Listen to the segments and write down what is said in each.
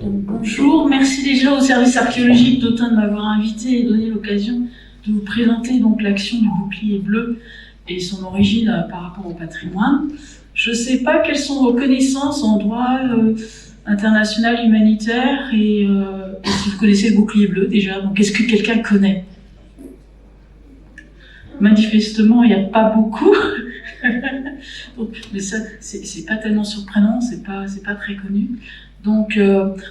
Donc, bonjour, merci déjà au service archéologique d'Autun de m'avoir invité et donné l'occasion de vous présenter donc l'action du bouclier bleu et son origine par rapport au patrimoine. Je ne sais pas quelles sont vos connaissances en droit international humanitaire et si vous connaissez le bouclier bleu déjà. Donc, est-ce que quelqu'un connaît? Manifestement, il n'y a pas beaucoup. Donc, mais ça, c'est pas tellement surprenant, c'est pas très connu. Donc,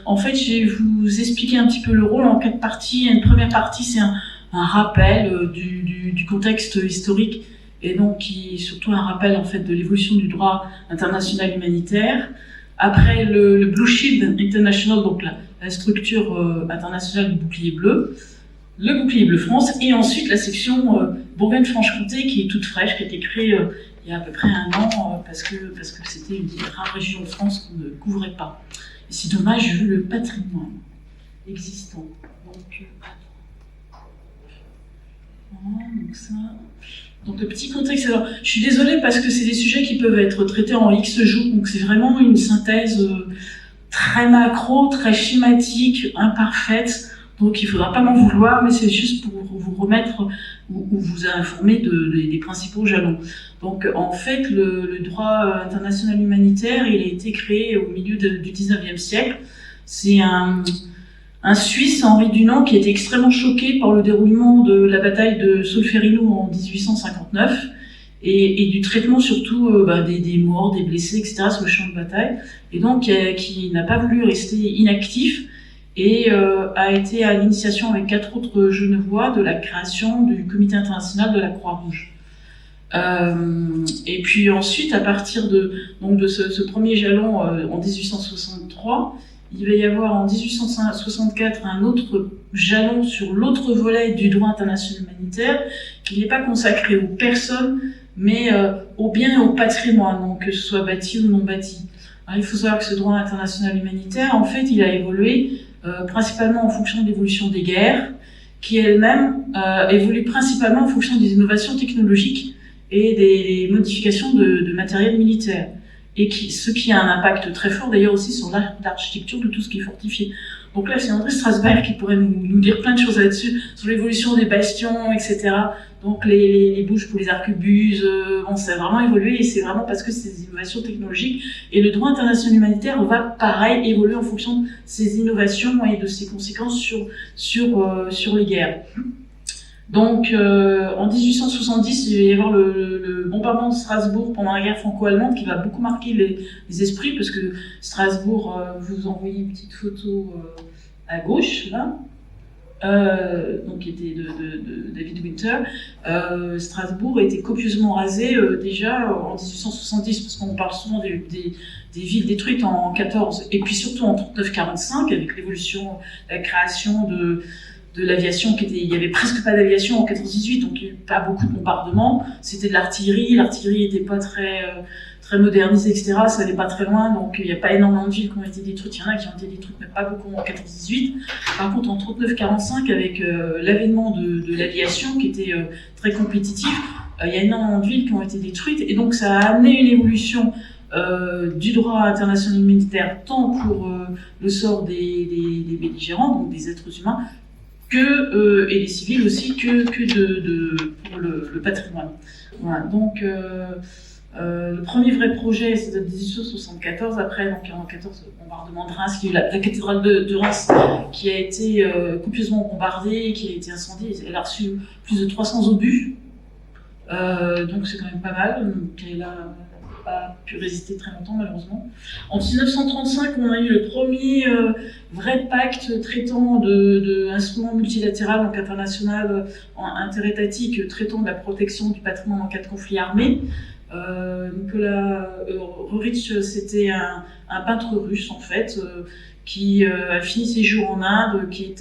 en fait, je vais vous expliquer un petit peu le rôle en 4 parties. Une première partie, c'est un rappel du contexte historique et donc qui est surtout un rappel en fait de l'évolution du droit international humanitaire. Après, le Blue Shield International, donc la structure internationale du bouclier bleu, le bouclier bleu France, et ensuite la section Bourgogne-Franche-Comté qui est toute fraîche, qui a été créée il y a à peu près 1 an parce que c'était une des rares régions de France qu'on ne couvrait pas. Et c'est dommage vu le patrimoine existant. Donc le petit contexte. Alors, je suis désolée parce que c'est des sujets qui peuvent être traités en X jours, donc c'est vraiment une synthèse très macro, très schématique, imparfaite. Donc il ne faudra pas m'en vouloir, mais c'est juste pour vous remettre ou vous informer des principaux jalons. Donc en fait, le droit international humanitaire, il a été créé au milieu du 19e siècle. C'est un Suisse, Henri Dunant, qui était extrêmement choqué par le déroulement de la bataille de Solferino en 1859 et du traitement surtout des morts, des blessés, etc. sur le champ de bataille. Et donc qui n'a pas voulu rester inactif et a été à l'initiation avec 4 autres Genevois de la création du Comité international de la Croix-Rouge. Et puis ensuite, à partir de ce premier jalon en 1863, il va y avoir en 1864 un autre jalon sur l'autre volet du droit international humanitaire qui n'est pas consacré aux personnes, mais aux biens et au patrimoine, donc que ce soit bâti ou non bâti. Alors, il faut savoir que ce droit international humanitaire, en fait, il a évolué principalement en fonction de l'évolution des guerres, qui elle-même évolue principalement en fonction des innovations technologiques et des modifications de matériel militaire. Et ce qui a un impact très fort d'ailleurs aussi sur l'architecture de tout ce qui est fortifié. Donc là, c'est André Strasberg qui pourrait nous dire plein de choses là-dessus, sur l'évolution des bastions, etc. Donc les bouches pour les arquebuses, ça a vraiment évolué et c'est vraiment parce que c'est des innovations technologiques. Et le droit international humanitaire va pareil évoluer en fonction de ces innovations et de ses conséquences sur les guerres. Donc, en 1870, il va y avoir le bombardement de Strasbourg pendant la guerre franco-allemande qui va beaucoup marquer les esprits, parce que Strasbourg, vous envoyez une petite photo à gauche, là, donc qui était de David Winter. Strasbourg a été copieusement rasé déjà en 1870, parce qu'on parle souvent des villes détruites en 14, et puis surtout en 39-45, avec l'évolution, la création de l'aviation il y avait presque pas d'aviation en 14-18, donc il n'y avait pas beaucoup de bombardements, c'était de l'artillerie n'était pas très modernisée, etc., ça n'allait pas très loin, donc il n'y a pas énormément de villes qui ont été détruites, il y en a qui ont été détruites, mais pas beaucoup en 14-18. Par contre, en 39-45, avec l'avènement de l'aviation qui était très compétitif, il y a énormément de villes qui ont été détruites, et donc ça a amené une évolution du droit international humanitaire, tant pour le sort des belligérants, donc des êtres humains, et les civils aussi, que pour le patrimoine. Voilà, donc le premier vrai projet, c'est de 1874, après, donc en 14, le bombardement de Reims, il y a eu la cathédrale de Reims qui a été copieusement bombardée, qui a été incendiée, elle a reçu plus de 300 obus, donc c'est quand même pas mal, elle n'a pas pu résister très longtemps malheureusement. En 1935, on a eu le premier vrai pacte traitant d'instruments multilatéraux, donc international, interétatique, traitant de la protection du patrimoine en cas de conflit armé. Nicolas Roerich, c'était un peintre russe en fait, qui a fini ses jours en Inde, qui est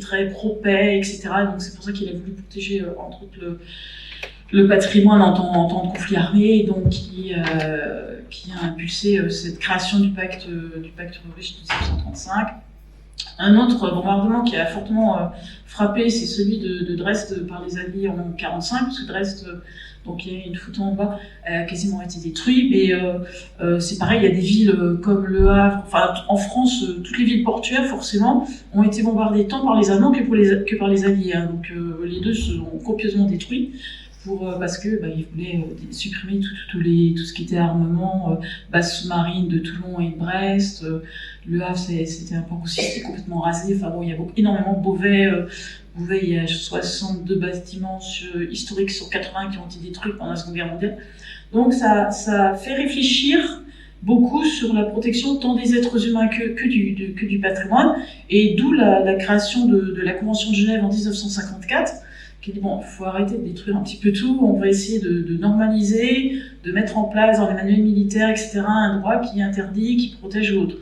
très pro-paix, etc. Donc c'est pour ça qu'il a voulu protéger entre autres le patrimoine en temps de conflit armé, et donc qui a impulsé cette création du pacte Roerich de 1935. Un autre bombardement qui a fortement frappé, c'est celui de Dresde par les Alliés en 1945, parce que Dresde, donc il y a une photo en bas, a quasiment été détruit, mais c'est pareil, il y a des villes comme Le Havre, enfin en France, toutes les villes portuaires forcément ont été bombardées tant par les Allemands que par les Alliés, hein. Donc les deux se sont copieusement détruits. Parce que ils voulaient supprimer tout ce qui était armement, base sous-marine de Toulon et de Brest. Le Havre, c'était un port aussi, c'était complètement rasé. Enfin bon, il y a énormément de Beauvais. Beauvais, il y a 62 bâtiments historiques sur 80 qui ont été détruits pendant la Seconde Guerre mondiale. Donc ça fait réfléchir beaucoup sur la protection tant des êtres humains que du patrimoine, et d'où la création de la Convention de Genève en 1954, qui dit bon, il faut arrêter de détruire un petit peu tout, on va essayer de normaliser, de mettre en place dans les manuels militaires, etc., un droit qui interdit, qui protège l'autre.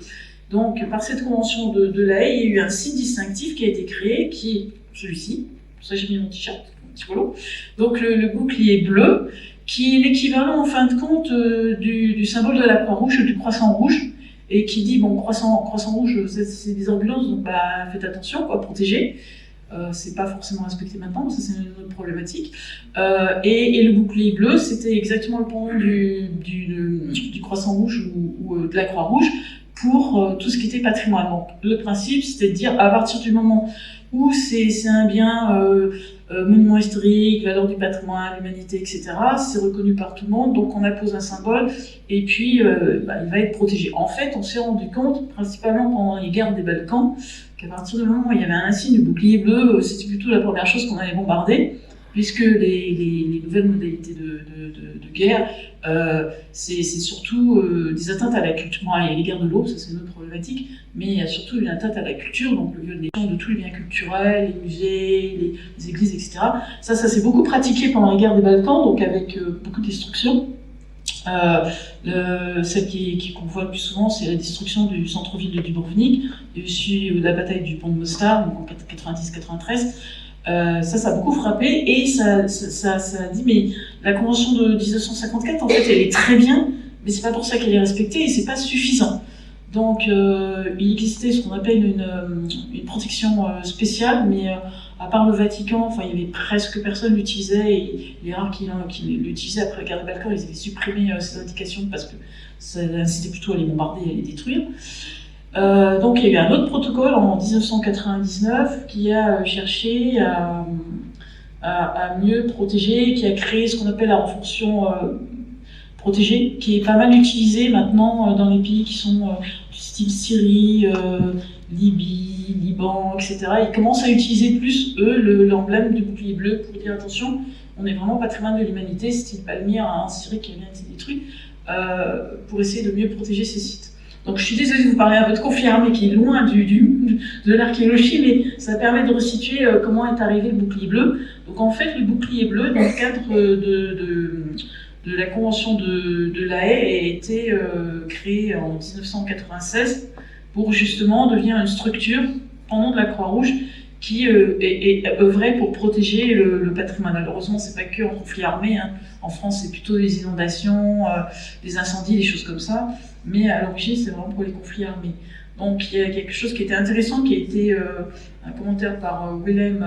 Donc, par cette convention de La Haye, il y a eu un site distinctif qui a été créé, qui est celui-ci. Pour ça, j'ai mis mon t-shirt, un petit polo. Donc, le bouclier bleu, qui est l'équivalent, en fin de compte, du symbole de la Croix-Rouge, du croissant rouge, et qui dit, bon, croissant rouge, c'est des ambulances, donc faites attention, protégez. C'est pas forcément respecté maintenant, ça c'est une autre problématique. Et le bouclier bleu, c'était exactement le pendant du croissant rouge ou de la croix rouge pour tout ce qui était patrimoine. Donc le principe, c'était de dire à partir du moment où c'est un bien monument historique, valeur du patrimoine, l'humanité, etc., c'est reconnu par tout le monde, donc on appose un symbole et puis il va être protégé. En fait, on s'est rendu compte, principalement pendant les guerres des Balkans, qu'à partir du moment où il y avait un insigne du bouclier bleu, c'était plutôt la première chose qu'on allait bombarder, puisque les nouvelles modalités de guerre, c'est surtout des atteintes à la culture. Bon, il y a les guerres de l'eau, ça c'est une autre problématique, mais il y a surtout une atteinte à la culture, donc le viol de tous les biens culturels, les musées, les églises, etc. Ça s'est beaucoup pratiqué pendant les guerres des Balkans, donc avec beaucoup de destruction. Celle qu'on voit le plus souvent, c'est la destruction du centre-ville de Dubrovnik, et aussi la bataille du pont de Mostar, donc en 90-93. Ça a beaucoup frappé, et ça a dit, mais la convention de 1954, en fait, elle est très bien, mais c'est pas pour ça qu'elle est respectée, et c'est pas suffisant. Donc, il existait ce qu'on appelle une protection spéciale, mais à part le Vatican, il y avait presque personne qui l'utilisait, et les rares qui l'utilisaient après la guerre des Balkans, ils avaient supprimé ces indications parce que ça incitait plutôt à les bombarder et à les détruire. Donc, il y a eu un autre protocole en 1999 qui a cherché à mieux protéger, qui a créé ce qu'on appelle la renforçation protégée, qui est pas mal utilisée maintenant dans les pays qui sont du style Syrie, Libye, Liban, etc. Ils commencent à utiliser plus, eux, l'emblème du bouclier bleu pour dire attention, on est vraiment patrimoine de l'humanité, style Palmyre en Syrie qui a bien été détruit, pour essayer de mieux protéger ces sites. Donc je suis désolée de vous parler un peu de conflit armé qui est loin de l'archéologie, mais ça permet de resituer comment est arrivé le bouclier bleu. Donc en fait, le bouclier bleu, dans le cadre de la Convention de La Haye, a été créé en 1996 pour justement devenir une structure pendant de la Croix-Rouge qui œuvrait pour protéger le patrimoine. Malheureusement, c'est pas que en conflit armé, hein. En France, c'est plutôt des inondations, des incendies, des choses comme ça. Mais à l'origine, c'est vraiment pour les conflits armés. Donc il y a quelque chose qui était intéressant, qui a été un commentaire par Willem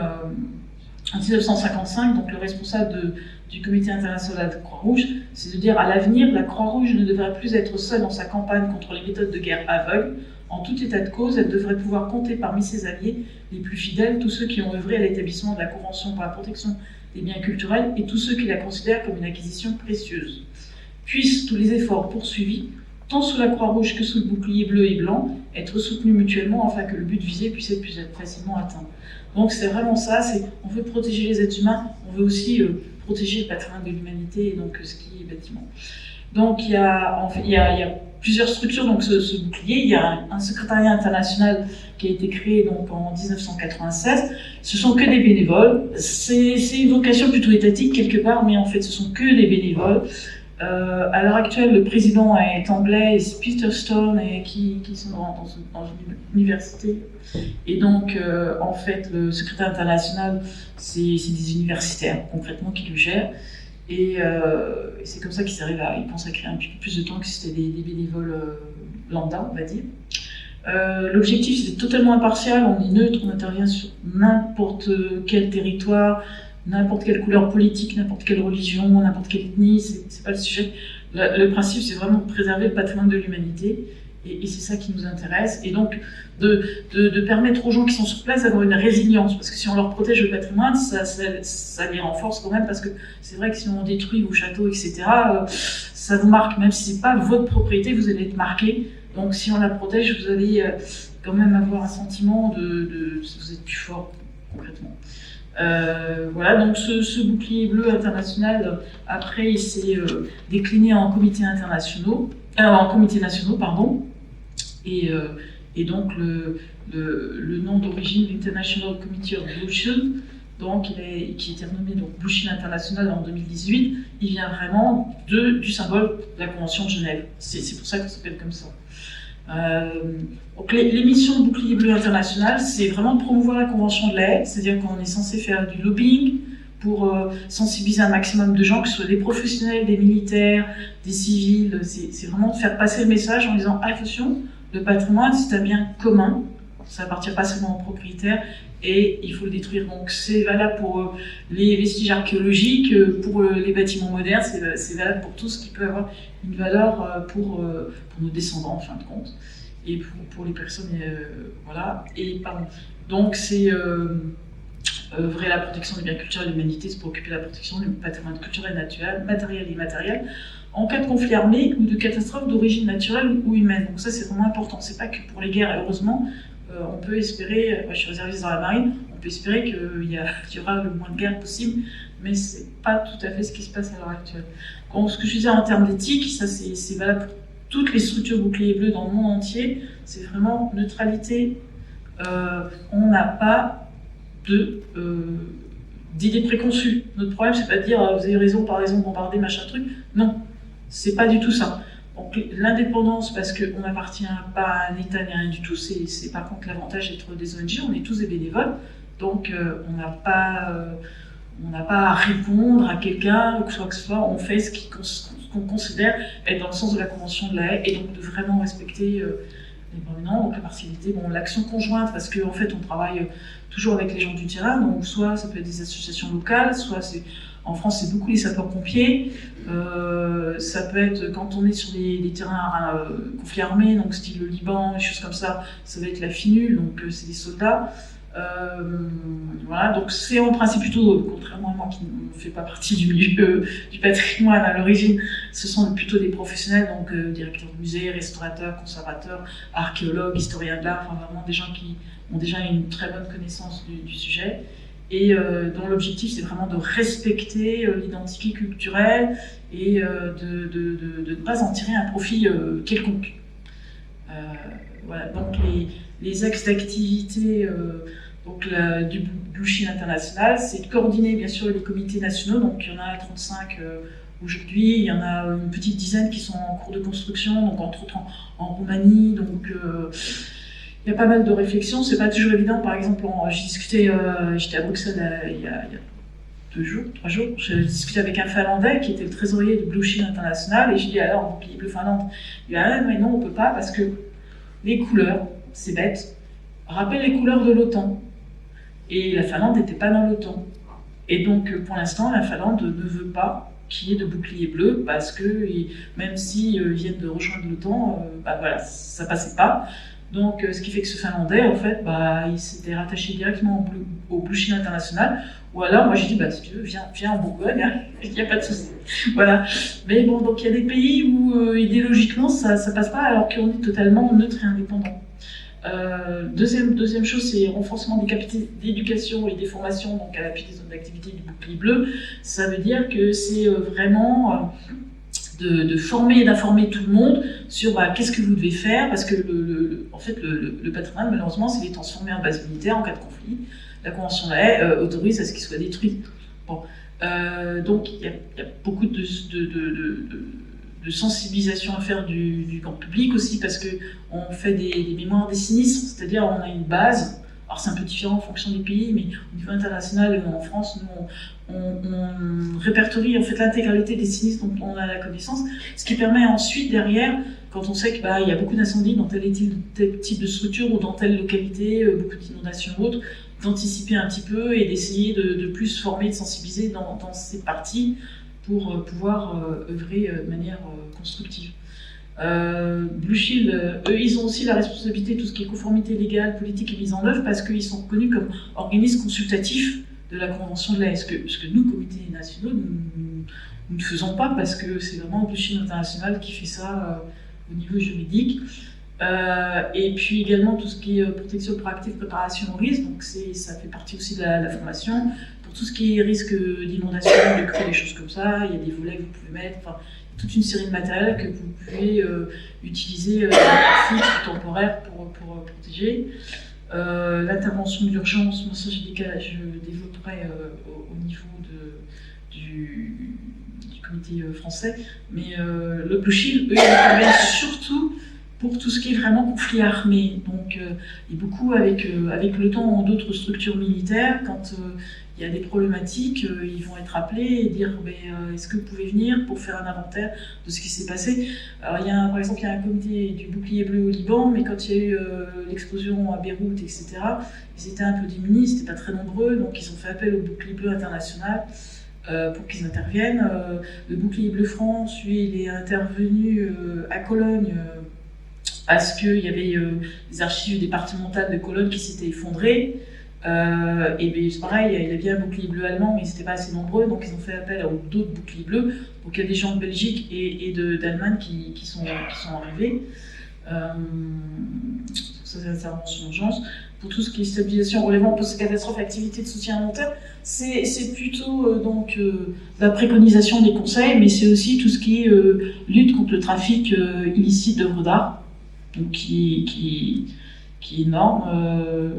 en 1955, donc le responsable du Comité international de Croix-Rouge, c'est de dire à l'avenir, la Croix-Rouge ne devrait plus être seule dans sa campagne contre les méthodes de guerre aveugles. En tout état de cause, elle devrait pouvoir compter parmi ses alliés les plus fidèles, tous ceux qui ont œuvré à l'établissement de la Convention pour la protection des biens culturels et tous ceux qui la considèrent comme une acquisition précieuse. Puissent tous les efforts poursuivis, tant sous la Croix-Rouge que sous le bouclier bleu et blanc, être soutenus mutuellement afin que le but visé puisse être plus facilement atteint. Donc c'est vraiment ça, on veut protéger les êtres humains, on veut aussi protéger le patrimoine de l'humanité, et donc ce qui est bâtiment. Donc il y a plusieurs structures, donc ce bouclier, il y a un secrétariat international qui a été créé donc en 1996. Ce sont que des bénévoles, c'est une vocation plutôt étatique quelque part, mais en fait ce sont que des bénévoles. À l'heure actuelle, le président est anglais, c'est Peter Stone, et qui sont dans une université. Et donc, en fait, le secrétaire international, c'est des universitaires, concrètement, qui le gèrent. Et c'est comme ça qu'ils arrivent à y consacrer un petit peu plus de temps que si c'était des bénévoles lambda, on va dire. L'objectif, c'est totalement impartial, on est neutre, on intervient sur n'importe quel territoire, n'importe quelle couleur politique, n'importe quelle religion, n'importe quelle ethnie, c'est pas le sujet. Le principe, c'est vraiment de préserver le patrimoine de l'humanité, et c'est ça qui nous intéresse. Et donc, de permettre aux gens qui sont sur place d'avoir une résilience, parce que si on leur protège le patrimoine, ça les renforce quand même, parce que c'est vrai que si on détruit vos châteaux, etc., ça vous marque, même si c'est pas votre propriété, vous allez être marqué. Donc, si on la protège, vous allez quand même avoir un sentiment vous êtes plus fort, concrètement. Voilà, donc ce bouclier bleu international, après, il s'est décliné en comités nationaux, pardon, et donc le nom d'origine, l'International Committee of Blue Shield, donc qui était renommé donc Blue Shield International en 2018, il vient vraiment du symbole de la Convention de Genève. C'est pour ça que ça s'appelle comme ça. Donc les missions de bouclier bleu international, c'est vraiment de promouvoir la Convention de la Haye, c'est-à-dire qu'on est censé faire du lobbying pour sensibiliser un maximum de gens, que ce soit des professionnels, des militaires, des civils. C'est vraiment de faire passer le message en disant attention, le patrimoine c'est un bien commun, ça appartient pas seulement aux propriétaires et il faut le détruire. Donc c'est valable pour les vestiges archéologiques, pour les bâtiments modernes, c'est valable pour tout ce qui peut avoir une valeur pour nos descendants en fin de compte, et pour les personnes, voilà. Et pardon. Donc c'est œuvrer la protection des biens culturels et de l'humanité, c'est pour occuper la protection du patrimoine culturel, naturel, matériel et immatériel, en cas de conflit armé ou de catastrophe d'origine naturelle ou humaine. Donc ça c'est vraiment important, c'est pas que pour les guerres, heureusement, on peut espérer, moi je suis réserviste dans la marine, on peut espérer qu'il y aura le moins de guerres possible, mais c'est pas tout à fait ce qui se passe à l'heure actuelle. Donc ce que je disais en termes d'éthique, ça c'est valable pour toutes les structures boucliers bleus dans le monde entier, c'est vraiment neutralité, on n'a pas d'idées préconçues. Notre problème c'est pas de dire vous avez raison, par raison, bombarder, machin truc, non, c'est pas du tout ça. Donc l'indépendance, parce qu'on n'appartient pas à un État ni rien du tout, c'est par contre l'avantage d'être des ONG, on est tous des bénévoles, donc on n'a pas à répondre à quelqu'un, que ce soit, on fait ce qu'on considère être dans le sens de la Convention de la Haye, et donc de vraiment respecter les prévenants, donc la partialité, l'action conjointe, parce qu'en fait on travaille toujours avec les gens du terrain, donc soit ça peut être des associations locales, soit en France c'est beaucoup les sapeurs-pompiers, ça peut être quand on est sur des terrains conflits armés, donc style le Liban, des choses comme ça, ça va être la FINUL, donc c'est des soldats. Voilà, donc c'est en principe plutôt, contrairement à moi qui ne fais pas partie du milieu du patrimoine à l'origine, ce sont plutôt des professionnels, donc directeurs de musées, restaurateurs, conservateurs, archéologues, historiens de l'art, enfin vraiment des gens qui ont déjà une très bonne connaissance du sujet, et dont l'objectif c'est vraiment de respecter l'identité culturelle et de ne pas en tirer un profit quelconque. Voilà, donc les axes d'activité du Blue Shield International, c'est de coordonner bien sûr les comités nationaux, donc il y en a 35 aujourd'hui, il y en a une petite dizaine qui sont en cours de construction, donc entre autres en Roumanie, donc il y a pas mal de réflexions, c'est pas toujours évident. Par exemple, j'ai discuté, j'étais à Bruxelles il y a 3 jours, j'ai discuté avec un Finlandais qui était le trésorier du Blue Shield International, et je dis alors, bouclier bleu Finlande, il dit ah mais non on peut pas parce que les couleurs, c'est bête, rappellent les couleurs de l'OTAN. Et la Finlande n'était pas dans l'OTAN. Et donc, pour l'instant, la Finlande ne veut pas qu'il y ait de bouclier bleu, parce que même s'ils viennent de rejoindre l'OTAN, voilà, ça passait pas. Donc, ce qui fait que ce Finlandais, en fait, il s'était rattaché directement au Blue Shield International. Ou alors, moi, j'ai dit, si tu veux, viens en Bourgogne, hein, il n'y a pas de souci. Voilà. Mais bon, donc il y a des pays où, idéologiquement, ça passe pas, alors qu'on est totalement neutre et indépendant. Deuxième chose, c'est le renforcement des capacités d'éducation et des formations, donc à l'appui des zones d'activité du bouclier bleu. Ça veut dire que c'est vraiment de former et d'informer tout le monde sur qu'est-ce que vous devez faire, parce que en fait, le patrimoine, malheureusement, c'est transformé en base militaire en cas de conflit. La Convention de la Haye autorise à ce qu'il soit détruit. Bon. Donc il y a beaucoup de sensibilisation à faire du grand public aussi, parce qu'on fait des mémoires des sinistres, c'est-à-dire on a une base, alors c'est un peu différent en fonction des pays, mais au niveau international, en France, nous on répertorie en fait l'intégralité des sinistres dont on a la connaissance, ce qui permet ensuite derrière, quand on sait qu'il y a beaucoup d'incendies dans tel type de structure ou dans telle localité, beaucoup d'inondations ou autres, d'anticiper un petit peu et d'essayer de plus former, de sensibiliser dans ces parties pour pouvoir œuvrer de manière constructive. Blue Shield, eux, ils ont aussi la responsabilité de tout ce qui est conformité légale, politique et mise en œuvre parce qu'ils sont reconnus comme organismes consultatifs de la Convention de l'Haye. Ce que nous, comités nationaux, nous ne faisons pas parce que c'est vraiment Blue Shield International qui fait ça au niveau juridique. Et puis également tout ce qui est protection proactive, préparation au risque, donc ça fait partie aussi de la formation. Pour tout ce qui est risque d'inondation, de crue, des choses comme ça, il y a des volets que vous pouvez mettre, enfin, toute une série de matériel que vous pouvez utiliser fixe ou temporaire pour protéger. L'intervention d'urgence, moi ça je développerai au niveau du comité français, mais le Blue Shield, eux, ils interviennent surtout pour tout ce qui est vraiment conflit armé. Donc, et beaucoup avec l'OTAN ou d'autres structures militaires, quand il y a des problématiques, ils vont être appelés et dire est-ce que vous pouvez venir pour faire un inventaire de ce qui s'est passé. Alors, par exemple, il y a un comité du bouclier bleu au Liban, mais quand il y a eu l'explosion à Beyrouth, etc., ils étaient un peu démunis, ils n'étaient pas très nombreux, donc ils ont fait appel au bouclier bleu international pour qu'ils interviennent. Le bouclier bleu France, lui, il est intervenu à Cologne, parce qu'il y avait des archives départementales de Cologne qui s'étaient effondrées. Et bien c'est pareil, il y avait un bouclier bleu allemand, mais ils n'étaient pas assez nombreux, donc ils ont fait appel à d'autres boucliers bleus. Donc il y a des gens de Belgique et d'Allemagne qui sont arrivés. Ça, c'est l'intervention d'urgence. Pour tout ce qui est stabilisation, relèvement post-catastrophe, activité de soutien à long terme, c'est plutôt la préconisation des conseils, mais c'est aussi tout ce qui est lutte contre le trafic illicite d'œuvres d'art. Donc qui est énorme.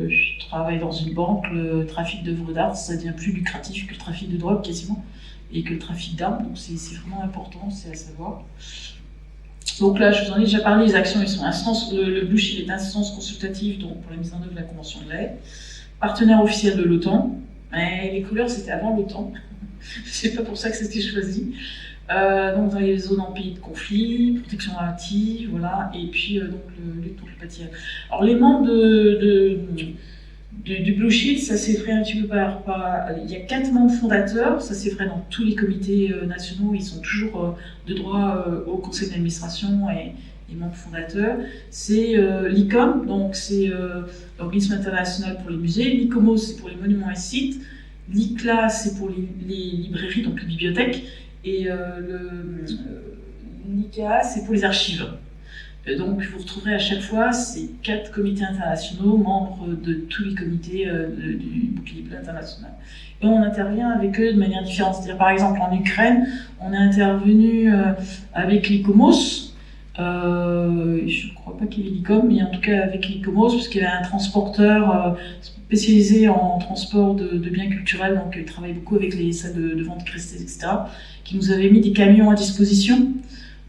Je travaille dans une banque, le trafic d'œuvres d'art, ça devient plus lucratif que le trafic de drogue quasiment, et que le trafic d'armes, donc c'est vraiment important, c'est à savoir. Donc là, je vous en ai déjà parlé, les actions, ils sont instances, le Blue Shield est instance consultative donc pour la mise en œuvre de la Convention de l'Haye, partenaire officiel de l'OTAN, mais les couleurs c'était avant l'OTAN, c'est pas pour ça que c'était choisi. Donc dans les zones en pays de conflit, protection active, voilà, et puis donc le lutte contre le pâtillage. Alors les membres du Blue Shield, ça s'est fait un petit peu il y a 4 membres fondateurs, ça s'est fait dans tous les comités nationaux, ils sont toujours de droit au conseil d'administration et membres fondateurs. C'est l'ICOM, donc c'est l'organisme international pour les musées, l'ICOMOS c'est pour les monuments et sites, l'ICLA c'est pour les librairies, donc les bibliothèques, et l'ICA, c'est pour les archives. Donc vous retrouverez à chaque fois ces 4 comités internationaux, membres de tous les comités du bouclier bleu international. Et on intervient avec eux de manière différente. C'est-à-dire par exemple en Ukraine, on est intervenu avec l'ICOMOS. Je ne crois pas qu'il y ait l'ICOM, mais en tout cas avec l'ICOMOS, parce qu'il y avait un transporteur spécialisé en transport de biens culturels, donc il travaille beaucoup avec les salles de vente Christie's, etc., qui nous avait mis des camions à disposition.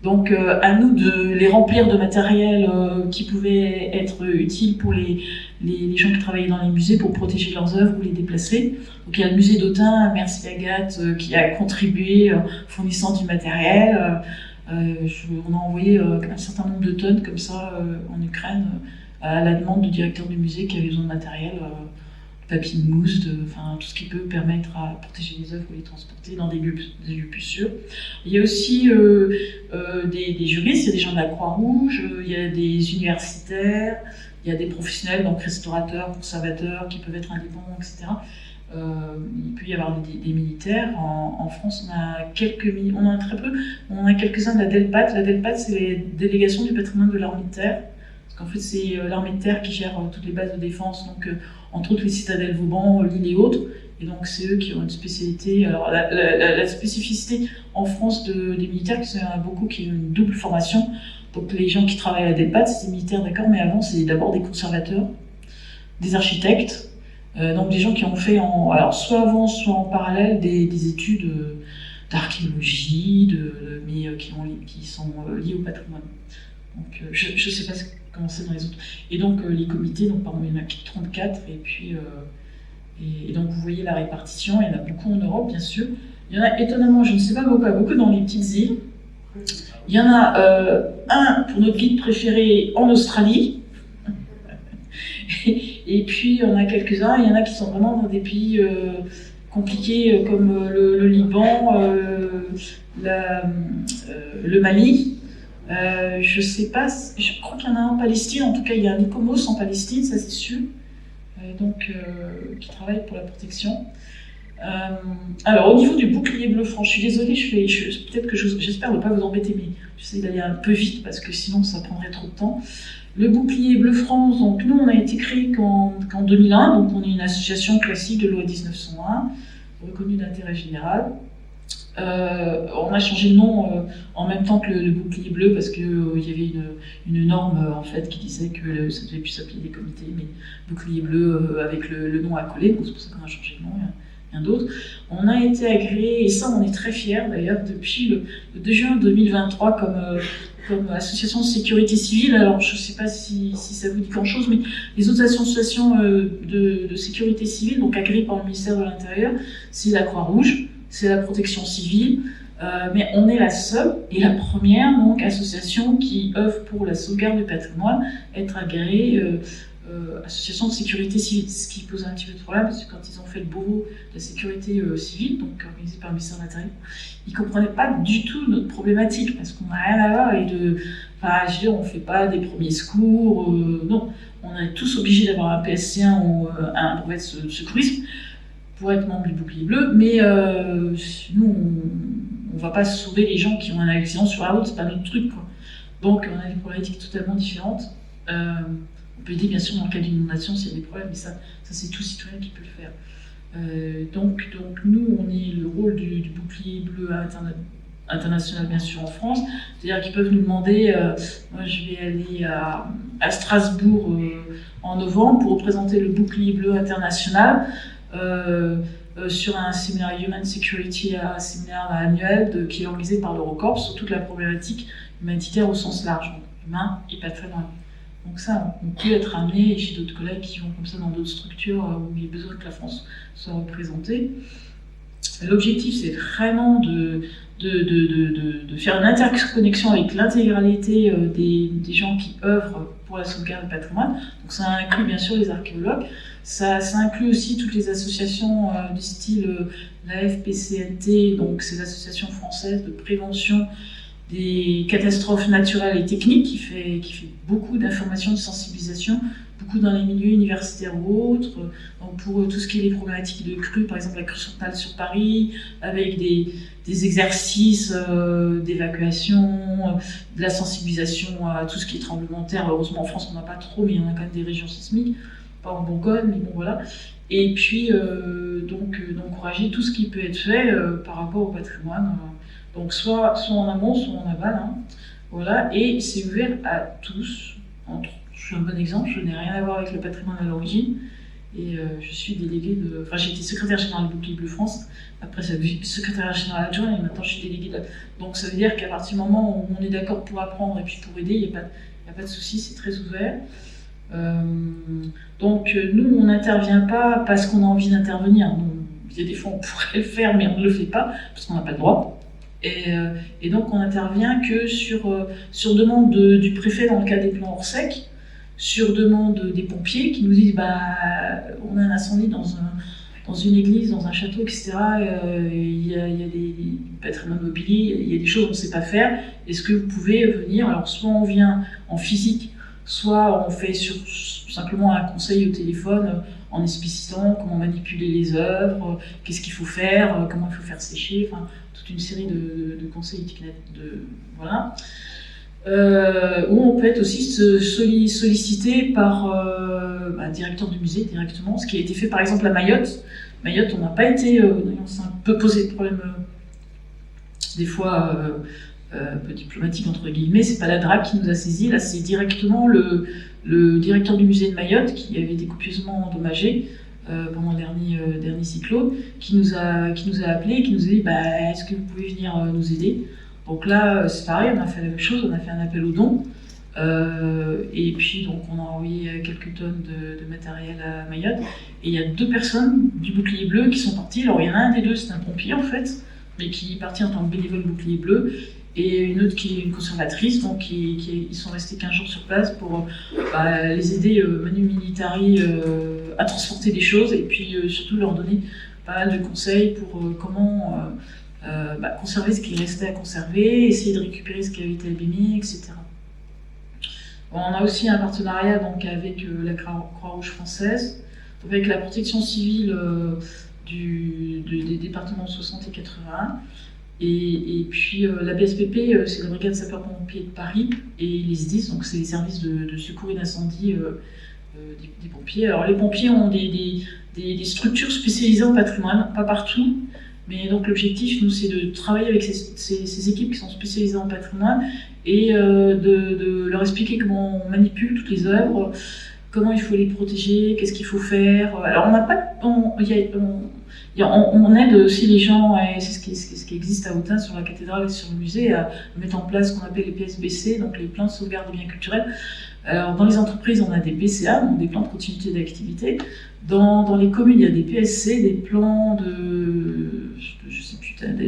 Donc à nous de les remplir de matériel qui pouvait être utile pour les gens qui travaillaient dans les musées pour protéger leurs œuvres ou les déplacer. Donc il y a le musée d'Autun, merci Agathe, qui a contribué fournissant du matériel. On a envoyé un certain nombre de tonnes comme ça en Ukraine à la demande du directeur du musée qui avait besoin de matériel, papier de mousse, enfin tout ce qui peut permettre à protéger les œuvres ou les transporter dans des lieux plus sûrs. Il y a aussi des juristes, il y a des gens de la Croix-Rouge, il y a des universitaires, il y a des professionnels, donc restaurateurs, conservateurs, qui peuvent être indépendants, etc. Il peut y avoir des militaires. En France, on en a très peu. On a quelques-uns de la DELPAT. La DELPAT, c'est les délégations du patrimoine de l'armée de terre. Parce qu'en fait, c'est l'armée de terre qui gère toutes les bases de défense, donc entre autres les citadelles Vauban, Lille et autres. Et donc, c'est eux qui ont une spécialité. Alors, la spécificité en France des militaires, il y en a beaucoup qui ont une double formation. Donc, les gens qui travaillent à la DELPAT, c'est des militaires, d'accord, mais avant, c'est d'abord des conservateurs, des architectes. Donc des gens qui ont fait soit avant, soit en parallèle des études d'archéologie, mais qui sont liées au patrimoine. Donc je ne sais pas comment c'est dans les autres. Et donc les comités, donc pardon, il y en a 34, et puis et donc vous voyez la répartition, il y en a beaucoup en Europe bien sûr. Il y en a étonnamment, je ne sais pas beaucoup dans les petites îles. Il y en a un pour notre guide préféré en Australie. Et Et puis on a quelques-uns, il y en a qui sont vraiment dans des pays compliqués comme le Liban, le Mali. Je sais pas, je crois qu'il y en a un en Palestine, en tout cas il y a un ICOMOS en Palestine, ça c'est sûr, qui travaille pour la protection. Alors au niveau du bouclier bleu franc, je suis désolée, peut-être que j'espère ne pas vous embêter, mais j'essaie d'aller un peu vite parce que sinon ça prendrait trop de temps. Le bouclier bleu France, donc nous on a été créé qu'en 2001, donc on est une association classique de loi 1901, reconnue d'intérêt général. On a changé de nom en même temps que le bouclier bleu parce qu'il y avait une norme en fait qui disait que ça devait plus s'appeler des comités, mais bouclier bleu avec le nom accolé, donc c'est pour ça qu'on a changé de nom. Rien d'autre. On a été agréé, et ça on est très fiers d'ailleurs, depuis le 2 juin 2023 comme association de sécurité civile. Alors je ne sais pas si ça vous dit grand chose, mais les autres associations de sécurité civile, donc agréées par le ministère de l'Intérieur, c'est la Croix-Rouge, c'est la protection civile, mais on est la seule et la première donc, association qui œuvre pour la sauvegarde du patrimoine, être agréée association de sécurité civile, ce qui pose un petit peu de problème parce que quand ils ont fait le Beauvau de la sécurité civile, donc organisé par le ministère de l'Intérieur, ils ne comprenaient pas du tout notre problématique parce qu'on n'a rien à voir avec on ne fait pas des premiers secours, non, on est tous obligés d'avoir un PSC1 ou un brevet de secourisme pour être membre du bouclier bleu, mais nous on ne va pas sauver les gens qui ont un accident sur la route, c'est pas notre truc quoi. Donc on a des problématiques totalement différentes. On peut aider bien sûr dans le cas d'une inondation s'il y a des problèmes, mais ça c'est tout citoyen qui peut le faire. Donc nous, on est le rôle du bouclier bleu international bien sûr en France, c'est-à-dire qu'ils peuvent nous demander, moi je vais aller à Strasbourg en novembre pour représenter le bouclier bleu international sur un séminaire Human Security, un séminaire annuel qui est organisé par l'Eurocorps sur toute la problématique humanitaire au sens large, donc humain et patrimoine. Donc ça, on peut être amené, et j'ai d'autres collègues qui vont comme ça dans d'autres structures où il y a besoin que la France soit représentée. L'objectif, c'est vraiment de faire une interconnexion avec l'intégralité des gens qui œuvrent pour la sauvegarde du patrimoine. Donc ça inclut bien sûr les archéologues, ça inclut aussi toutes les associations du style la FPCNT, donc ces associations françaises de prévention des catastrophes naturelles et techniques, qui fait beaucoup d'informations, de sensibilisation, beaucoup dans les milieux universitaires ou autres, donc pour tout ce qui est les problématiques de crues, par exemple la crue Chantal sur Paris, avec des exercices d'évacuation, de la sensibilisation à tout ce qui est tremblement de terre. Heureusement en France on n'a pas trop, mais il y en a quand même des régions sismiques, pas en Bourgogne, mais bon voilà. Et puis d'encourager tout ce qui peut être fait par rapport au patrimoine. Donc soit en amont, soit en aval, hein. Voilà, et c'est ouvert à tous. Je suis un bon exemple, je n'ai rien à voir avec le patrimoine à l'origine, et je suis déléguée j'ai été secrétaire générale du Bouclier Bleu France, après ça secrétaire générale adjoint, et maintenant je suis déléguée Donc ça veut dire qu'à partir du moment où on est d'accord pour apprendre et puis pour aider, il n'y a pas de souci, c'est très ouvert. Donc nous, on n'intervient pas parce qu'on a envie d'intervenir. Il y a des fois on pourrait le faire, mais on ne le fait pas, parce qu'on n'a pas le droit. Et donc on n'intervient que sur demande du préfet dans le cas des plans Orsec, sur demande des pompiers qui nous disent on a un incendie dans une église, dans un château, etc. Il y a des patrimoines mobiliers, il y a des choses qu'on ne sait pas faire. Est-ce que vous pouvez venir? Alors soit on vient en physique, soit on fait simplement un conseil au téléphone en explicitant comment manipuler les œuvres, qu'est-ce qu'il faut faire, comment il faut faire sécher, enfin toute une série de conseils voilà. Où on peut être aussi sollicité par directeur du musée directement, ce qui a été fait par exemple à Mayotte. Mayotte, on n'a pas été, on s'est un peu posé de problèmes des fois un peu diplomatiques entre guillemets. C'est pas la DRAC qui nous a saisis, là c'est directement le directeur du musée de Mayotte qui avait été copieusement endommagé pendant le dernier cyclone, qui nous a appelé et qui nous a dit est-ce que vous pouvez venir nous aider? Donc là c'est pareil, on a fait la même chose, on a fait un appel aux dons et puis donc on a envoyé quelques tonnes de matériel à Mayotte, et il y a 2 personnes du Bouclier Bleu qui sont parties. Alors il y en a un des 2, c'est un pompier en fait, mais qui est parti en tant que bénévole Bouclier Bleu, et une autre qui est une conservatrice, donc ils sont restés 15 jours sur place pour les aider manu militari à transporter des choses et puis surtout leur donner pas mal de conseils pour comment conserver ce qui restait à conserver, essayer de récupérer ce qui avait été abîmé, etc. Bon, on a aussi un partenariat donc, avec la Croix-Rouge française, avec la protection civile des départements 60 et 81. Et puis la BSPP, c'est la brigade sapeurs-pompiers de Paris, et les SDIS, donc c'est les services de secours et d'incendie des pompiers. Alors les pompiers ont des structures spécialisées en patrimoine, pas partout, mais donc l'objectif, nous, c'est de travailler avec ces équipes qui sont spécialisées en patrimoine et de leur expliquer comment on manipule toutes les œuvres, comment il faut les protéger, qu'est-ce qu'il faut faire. Alors on n'a pas... On aide aussi les gens, et c'est ce qui existe à Autun sur la cathédrale et sur le musée, à mettre en place ce qu'on appelle les PSBC, donc les plans de sauvegarde des biens culturels. Alors, dans les entreprises, on a des PCA, donc des plans de continuité d'activité. Dans les communes, il y a des PSC, des plans de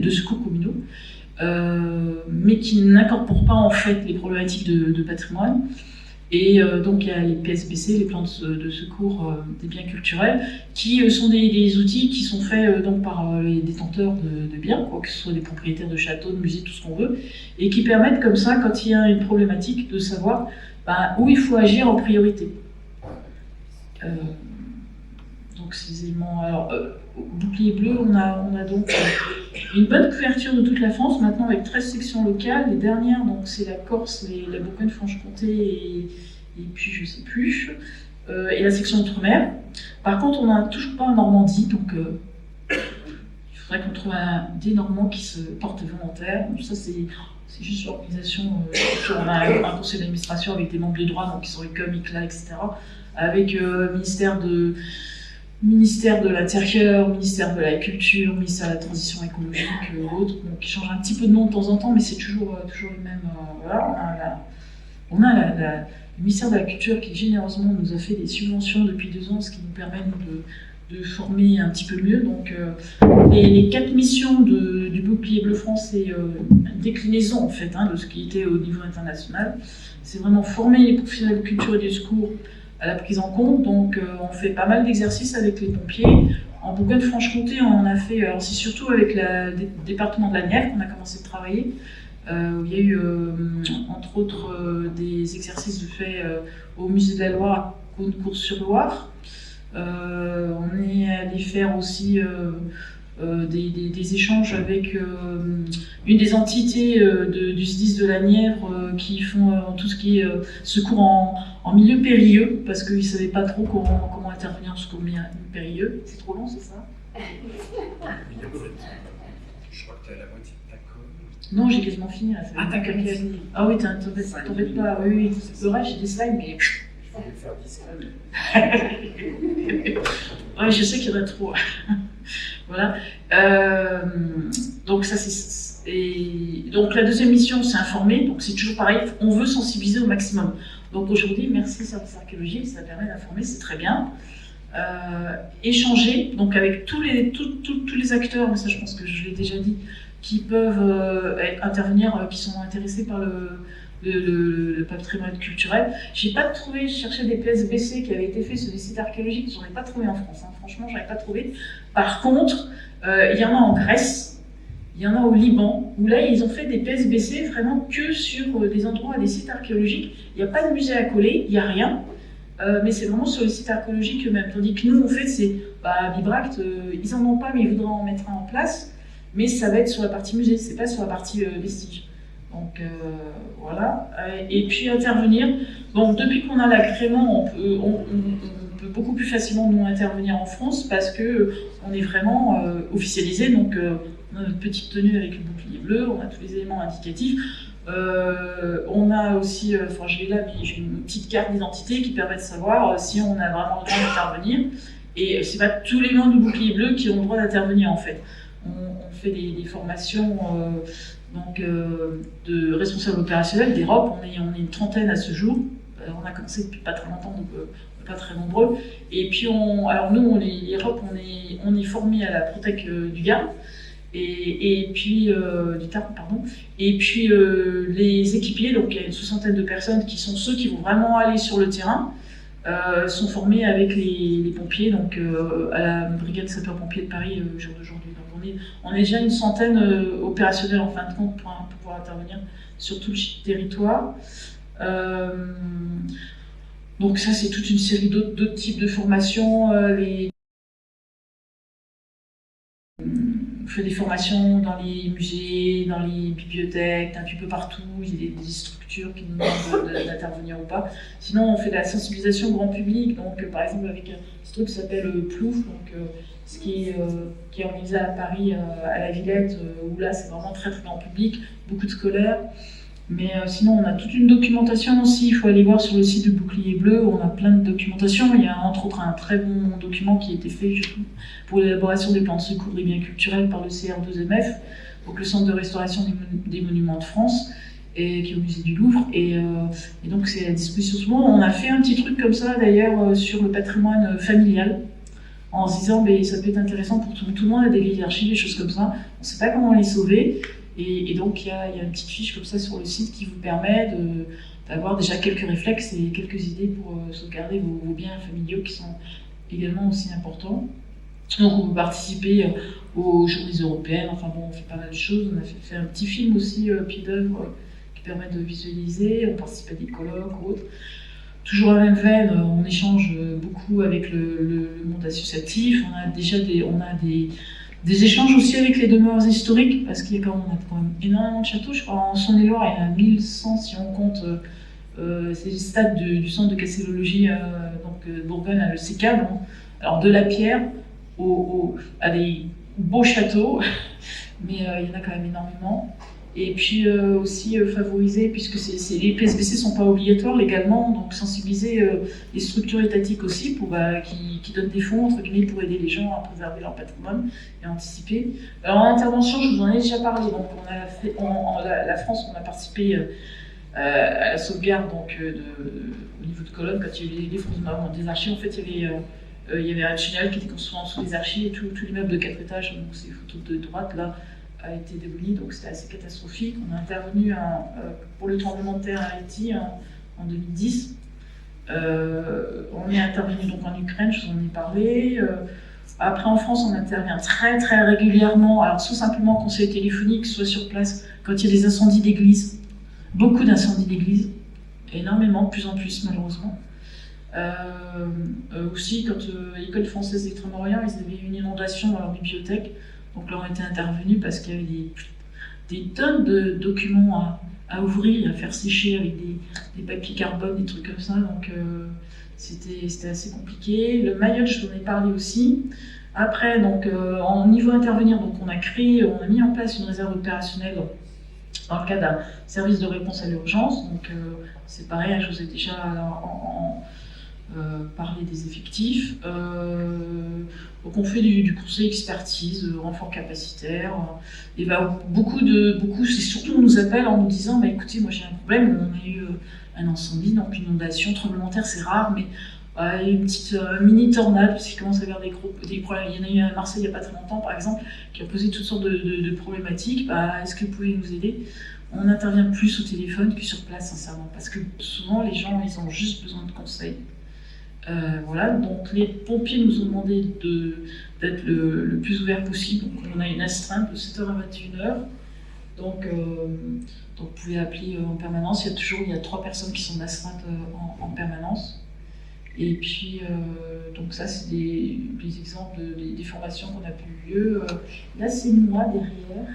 secours communaux, mais qui n'incorporent pas en fait les problématiques de patrimoine. Et donc il y a les PSBC, les plans de secours des biens culturels, qui sont des outils qui sont faits donc par les détenteurs de biens, que ce soit des propriétaires de châteaux, de musées, tout ce qu'on veut, et qui permettent comme ça, quand il y a une problématique, de savoir où il faut agir en priorité. Donc ces éléments... Alors, au Bouclier Bleu, on a donc une bonne couverture de toute la France, maintenant avec 13 sections locales. Les dernières, donc c'est la Corse, la Bourgogne-Franche-Comté et puis je sais plus, et la section Outre-mer. Par contre, on n'en a toujours pas en Normandie, donc il faudrait qu'on trouve des Normands qui se portent volontaires. Donc ça, c'est juste l'organisation. On a un conseil d'administration avec des membres de droit, donc qui sont ICOM, ICLA, etc. Avec ministère de l'Intérieur, ministère de la Culture, ministère de la Transition écologique, autres, qui changent un petit peu de nom de temps en temps, mais c'est toujours les mêmes. Voilà, on a le ministère de la Culture qui généreusement nous a fait des subventions depuis 2 ans, ce qui nous permet de former un petit peu mieux. Donc les 4 missions du Bouclier Bleu France, c'est une déclinaison en fait de ce qui était au niveau international. C'est vraiment former les professionnels de culture et du secours à la prise en compte, donc on fait pas mal d'exercices avec les pompiers. En Bourgogne-Franche-Comté, on a fait, alors c'est surtout avec le département de la Nièvre qu'on a commencé de travailler, où il y a eu entre autres des exercices de fait au musée de la Loire à Cône-Cours-sur-Loire. On est allé faire aussi des échanges avec une des entités du SDIS de la Nièvre qui font tout ce qui est secours en milieu périlleux, parce qu'ils ne savaient pas trop comment intervenir en secours périlleux. C'est trop long, c'est ça? Je crois que tu as la moitié de ta com. Non, j'ai quasiment fini là. T'as quasiment fini. Ah oui, t'embêtes pas. Oui. Le reste, j'ai des slides, mais. Je voulais faire discret. Ouais, je sais qu'il y en a trop. Voilà. Donc ça donc la deuxième mission, c'est informer. Donc c'est toujours pareil. On veut sensibiliser au maximum. Donc aujourd'hui, merci Service archéologique, ça permet d'informer, c'est très bien. Échanger, donc avec tous les acteurs, mais ça je pense que je l'ai déjà dit, qui peuvent intervenir, qui sont intéressés par le patrimoine culturel. J'ai pas trouvé, je cherchais des PSBC qui avaient été faits sur des sites archéologiques, j'en ai pas trouvé en France, franchement j'en ai pas trouvé. Par contre, il y en a en Grèce, il y en a au Liban, où là ils ont fait des PSBC vraiment que sur des endroits, des sites archéologiques. Il n'y a pas de musée à coller, il n'y a rien, mais c'est vraiment sur les sites archéologiques eux-mêmes. Tandis que nous, en fait, c'est Bibracte, ils en ont pas, mais ils voudraient en mettre un en place, mais ça va être sur la partie musée, c'est pas sur la partie vestige. Donc voilà, et puis intervenir. Donc depuis qu'on a l'agrément, on peut beaucoup plus facilement nous intervenir en France parce que on est vraiment officialisé. Donc on a notre petite tenue avec le bouclier bleu, on a tous les éléments indicatifs. On a aussi, enfin je l'ai là, mais j'ai une petite carte d'identité qui permet de savoir si on a vraiment le droit d'intervenir. Et c'est pas tous les membres du bouclier bleu qui ont le droit d'intervenir en fait. On fait des formations. Donc, de responsables opérationnels d'Europe, on est une trentaine à ce jour. On a commencé depuis pas très longtemps, donc on n'est pas très nombreux. Et puis, alors nous, l'Europe, on est formés à la Protec du Gard. et puis du Tarn, pardon. Et puis les équipiers, donc il y a une 60aine de personnes qui sont ceux qui vont vraiment aller sur le terrain, sont formés avec les pompiers, donc à la brigade sapeurs-pompiers de Paris au jour d'aujourd'hui. Donc on est déjà une centaine opérationnelle en fin de compte pour pouvoir intervenir sur tout le territoire. Donc ça, c'est toute une série d'autres types de formations. On fait des formations dans les musées, dans les bibliothèques, un petit peu partout. Il y a des structures qui nous demandent d'intervenir ou pas. Sinon, on fait de la sensibilisation au grand public. Donc, par exemple, avec ce truc qui s'appelle Plouf, donc, ce qui est organisé à Paris, à la Villette, où là, c'est vraiment très très grand public, beaucoup de scolaires. Mais sinon, on a toute une documentation aussi. Il faut aller voir sur le site du Bouclier Bleu, où on a plein de documentation. Il y a entre autres un très bon document qui a été fait pour l'élaboration des plans de secours des biens culturels par le CR2MF, donc le Centre de restauration des monuments de France, et qui est au musée du Louvre. Et donc, c'est à disposition de tout le monde. On a fait un petit truc comme ça, d'ailleurs, sur le patrimoine familial, en se disant ça peut être intéressant pour tout le monde, à des vieilles archives, des choses comme ça. On ne sait pas comment les sauver. Et donc, il y a une petite fiche comme ça sur le site qui vous permet d'avoir déjà quelques réflexes et quelques idées pour sauvegarder vos biens familiaux qui sont également aussi importants. Donc, on peut participer aux journées européennes. Enfin bon, on fait pas mal de choses. On a fait un petit film aussi, pied d'œuvre, qui permet de visualiser. On participe à des colloques ou autres. Toujours à la même veine, on échange beaucoup avec le monde associatif. On a déjà des échanges aussi avec les demeures historiques, parce qu'il y a quand même énormément de châteaux. Je crois en Saône-et-Loire, il y en a 1100 si on compte. C'est le stade du centre de castellologie, donc Bourgogne, à le CECAB. Alors de la pierre à des beaux châteaux, mais il y en a quand même énormément. Et puis aussi favoriser, puisque les PSBC ne sont pas obligatoires légalement, donc sensibiliser les structures étatiques aussi qui donnent des fonds entre guillemets pour aider les gens à préserver leur patrimoine et anticiper. Alors en intervention, je vous en ai déjà parlé, donc on a fait, la France, on a participé à la sauvegarde donc, au niveau de Cologne, quand il y avait l'effondrement des archives. En fait, il y avait un tunnel qui était construit en dessous des archives et tout l'immeuble de 4 étages, donc c'est les photos de droite là, a été démoli, donc c'était assez catastrophique. On a intervenu pour le tremblement de terre à Haïti en 2010. On est intervenu donc en Ukraine, je vous en ai parlé. Après en France, on intervient très très régulièrement, alors soit simplement en conseil téléphonique, soit sur place quand il y a des incendies d'église. Beaucoup d'incendies d'église, énormément, de plus en plus malheureusement. Aussi quand l'école française d'Extrême-Orient, ils avaient eu une inondation dans leur bibliothèque. Donc là, on était intervenus parce qu'il y avait des tonnes de documents à ouvrir, à faire sécher avec des papiers carbone, des trucs comme ça. Donc c'était assez compliqué. Le Mayotte, je vous en ai parlé aussi. Après, donc, en niveau intervenir, donc on a mis en place une réserve opérationnelle dans le cadre d'un service de réponse à l'urgence. Donc c'est pareil, je vous ai déjà parlé des effectifs. Donc on fait du conseil expertise, renfort capacitaire. Et beaucoup, c'est surtout on nous appelle en nous disant écoutez, moi j'ai un problème, on a eu un incendie, donc une inondation, tremblement de terre, c'est rare, mais une petite mini tornade, parce qu'il commence à y avoir des problèmes. Il y en a eu à Marseille il n'y a pas très longtemps, par exemple, qui a posé toutes sortes de problématiques. Est-ce que vous pouvez nous aider? On intervient plus au téléphone que sur place, sincèrement, parce que souvent les gens, ils ont juste besoin de conseils. Voilà, donc les pompiers nous ont demandé d'être le plus ouvert possible. Donc on a une astreinte de 7h à 21h. Donc vous pouvez appeler en permanence. Il y a 3 personnes qui sont d'astreinte en permanence. Et puis, donc ça, c'est des exemples des formations qu'on a pu lieu. Là, c'est moi derrière.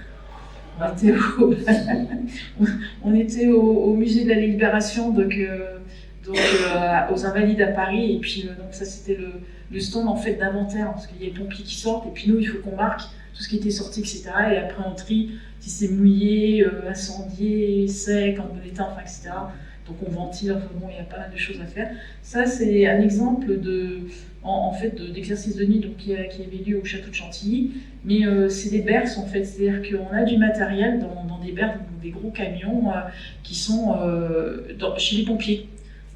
On était au musée de la Libération, donc aux Invalides à Paris, et puis donc ça c'était le stand en fait d'inventaire, parce qu'il y a les pompiers qui sortent, et puis nous il faut qu'on marque tout ce qui était sorti, etc. Et après on trie si c'est mouillé, incendié, sec, en bon état, enfin, etc. Donc on ventile, enfin bon, il y a pas mal de choses à faire. Ça c'est un exemple d'exercice de nuit donc, qui avait lieu au château de Chantilly, mais c'est des berces en fait, c'est-à-dire qu'on a du matériel dans des berces, des gros camions qui sont chez les pompiers.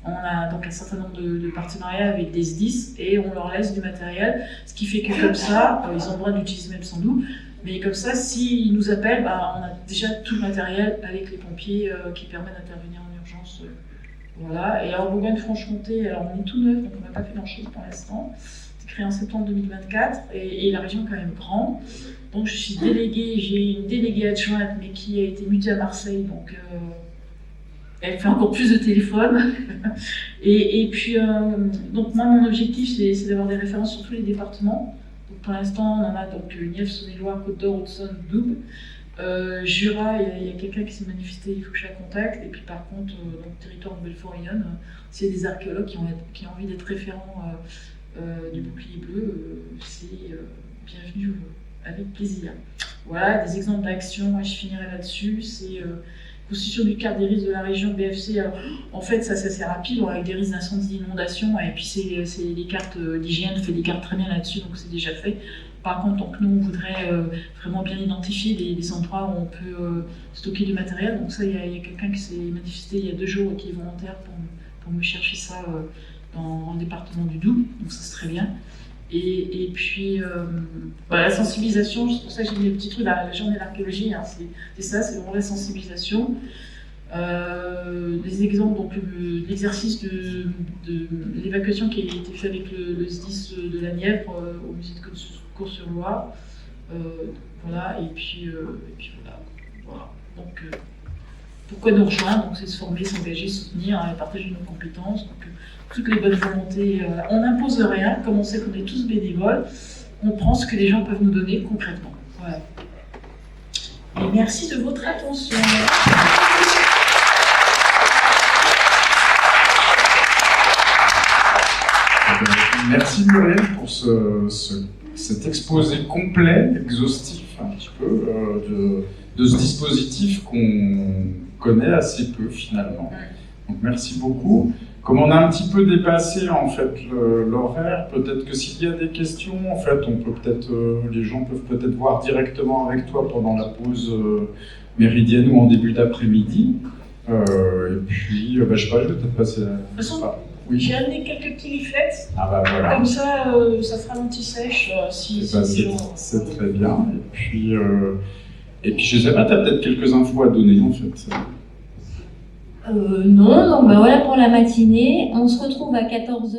On a donc un certain nombre de partenariats avec des SDIS et on leur laisse du matériel, ce qui fait que comme ça, ils ont le droit d'utiliser même sans nous. Mais comme ça, s'ils nous appellent, bah, on a déjà tout le matériel avec les pompiers qui permet d'intervenir en urgence. Voilà. Et alors Bourgogne-Franche-Comté, alors on est tout neuf, donc on n'a pas fait grand-chose pour l'instant. C'est créé en septembre 2024 et la région est quand même grande. Donc je suis déléguée, j'ai une déléguée adjointe, mais qui a été mutée à Marseille, donc elle fait encore plus de téléphone. et puis, donc moi, mon objectif, c'est d'avoir des références sur tous les départements. Donc pour l'instant, on en a donc Nièvre, Saône-et-Loire, Côte-d'Or, Haute-Saône, Doubs. Jura, il y a quelqu'un qui s'est manifesté, il faut que je la contacte. Et puis par contre, donc territoire de Belfort-et-Yonne, s'il y a des archéologues qui ont envie d'être référents du bouclier bleu, c'est bienvenu avec plaisir. Voilà, des exemples d'actions, et je finirai là-dessus. C'est constitution du cadre des risques de la région BFC. Alors, en fait, ça c'est assez rapide, avec des risques d'incendie, d'inondation, et puis c'est les cartes, l'hygiène fait des cartes très bien là-dessus, donc c'est déjà fait. Par contre, donc, nous, on voudrait vraiment bien identifier les endroits où on peut stocker du matériel. Donc ça, il y a quelqu'un qui s'est manifesté il y a 2 jours et qui est volontaire pour me chercher ça dans le département du Doubs, donc ça c'est très bien. Et puis, la sensibilisation, c'est pour ça que j'ai mis le petit truc, la journée d'archéologie, hein, c'est ça, c'est vraiment la sensibilisation. Les exemples, donc l'exercice de l'évacuation qui a été fait avec le SDIS de la Nièvre au musée de Cours-sur-Loire. Voilà, et puis voilà. Donc, pourquoi nous rejoindre? Donc, c'est se former, s'engager, soutenir, partager nos compétences. Donc, toutes les bonnes volontés. On n'impose rien, comme on sait qu'on est tous bénévoles, on prend ce que les gens peuvent nous donner concrètement. Voilà. Et merci de votre attention. Merci Muriel pour cet exposé complet, exhaustif un petit peu, de ce dispositif qu'on connaît assez peu finalement. Donc merci beaucoup. Comme on a un petit peu dépassé en fait l'horaire, peut-être que s'il y a des questions, en fait, on peut les gens peuvent peut-être voir directement avec toi pendant la pause méridienne ou en début d'après-midi. Et puis, je sais pas, je vais peut-être passer. De toute façon, oui. J'ai amené quelques petits leaflets. Ah bah voilà. Comme ça, ça fera l'anti-sèche c'est très bien. Et puis je sais pas, t'as peut-être quelques infos à donner en fait. Non, donc voilà pour la matinée. On se retrouve à 14h.